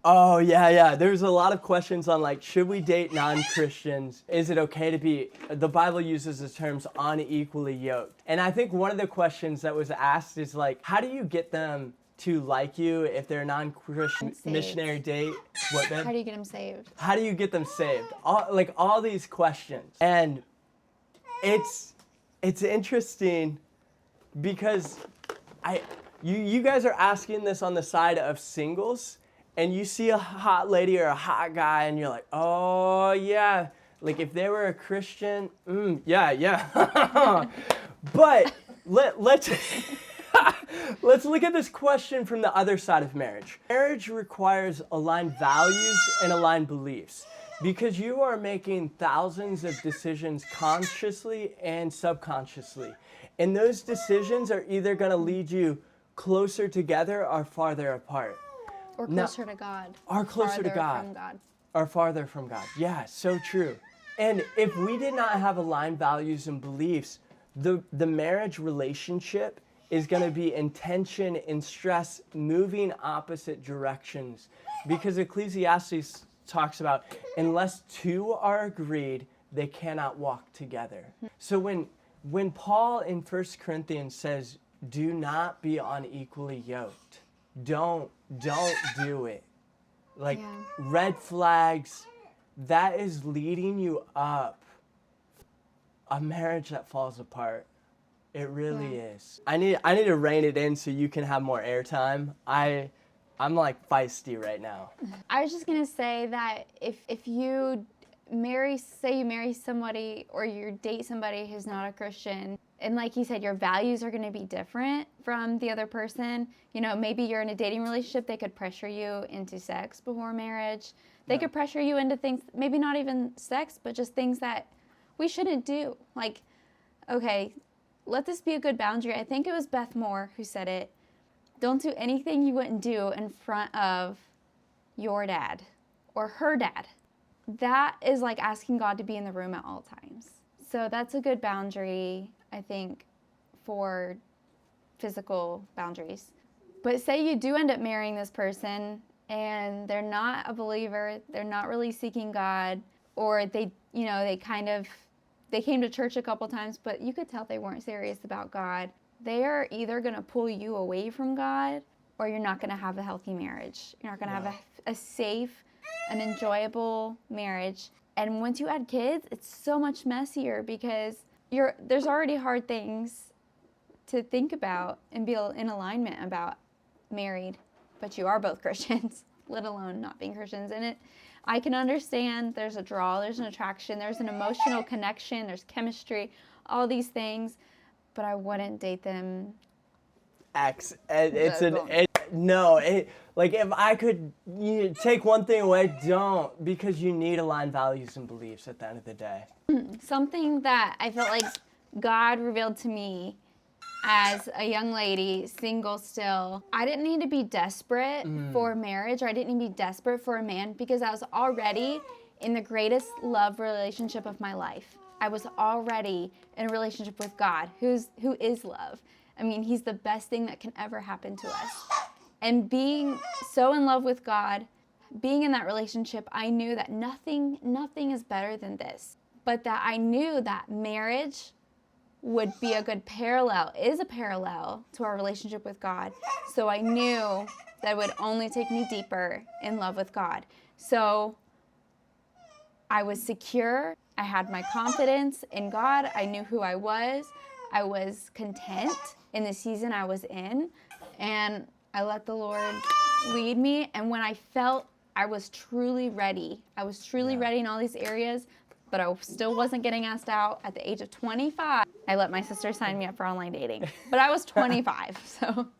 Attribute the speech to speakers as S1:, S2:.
S1: Oh, yeah, yeah. There's a lot of questions on like, should we date non-Christians? Is it okay to be, the Bible uses the terms unequally yoked. And I think one of the questions that was asked is like, how do you get them to like you if they're a non-Christian
S2: Saved.
S1: missionary date? What,
S2: How
S1: babe?
S2: do you get them saved?
S1: How do you get them saved? All these questions. And it's interesting because you guys are asking this on the side of singles, and you see a hot lady or a hot guy, and you're like, oh yeah, like if they were a Christian, yeah. But let's let's look at this question from the other side of marriage. Marriage requires aligned values and aligned beliefs because you are making thousands of decisions consciously and subconsciously. And those decisions are either going to lead you closer together or farther apart.
S2: Or closer to God.
S1: Or closer to
S2: farther
S1: God.
S2: From God.
S1: Or farther from God. Yeah, so true. And if we did not have aligned values and beliefs, the marriage relationship is going to be in tension and stress, moving opposite directions. Because Ecclesiastes talks about, unless two are agreed, they cannot walk together. So when Paul in 1 Corinthians says, do not be unequally yoked, don't do it. Like,
S2: Yeah.
S1: red flags, that is leading you up a marriage that falls apart. It really is. I need to rein it in so you can have more airtime. I'm like feisty right now.
S2: I was just going to say that if you say you marry somebody or you date somebody who's not a Christian, and like you said, your values are going to be different from the other person. You know, maybe you're in a dating relationship, they could pressure you into sex before marriage. They could pressure you into things, maybe not even sex, but just things that we shouldn't do. Like, okay, let this be a good boundary. I think it was Beth Moore who said it. Don't do anything you wouldn't do in front of your dad or her dad. That is like asking God to be in the room at all times. So that's a good boundary, I think, for physical boundaries. But say you do end up marrying this person and they're not a believer, they're not really seeking God, or they came to church a couple times, but you could tell they weren't serious about God. They are either going to pull you away from God, or you're not going to have a healthy marriage. You're not going to have a safe, an enjoyable marriage. And once you add kids, it's so much messier because there's already hard things to think about and be in alignment about married, but you are both Christians, let alone not being Christians. And I can understand there's a draw, there's an attraction, there's an emotional connection, there's chemistry, all these things, but I wouldn't date them.
S1: Like if I could take one thing away, don't, because you need aligned values and beliefs at the end of the day.
S2: Something that I felt like God revealed to me as a young lady, single still, I didn't need to be desperate for marriage, or I didn't need to be desperate for a man, because I was already in the greatest love relationship of my life. I was already in a relationship with God, who is love. I mean, he's the best thing that can ever happen to us. And being so in love with God, being in that relationship, I knew that nothing is better than this. But that I knew that marriage would be a good parallel, is a parallel to our relationship with God. So I knew that it would only take me deeper in love with God. So I was secure. I had my confidence in God. I knew who I was. I was content in the season I was in. And I let the Lord lead me. And when I felt I was truly ready, ready in all these areas, but I still wasn't getting asked out at the age of 25. I let my sister sign me up for online dating, but I was 25, so.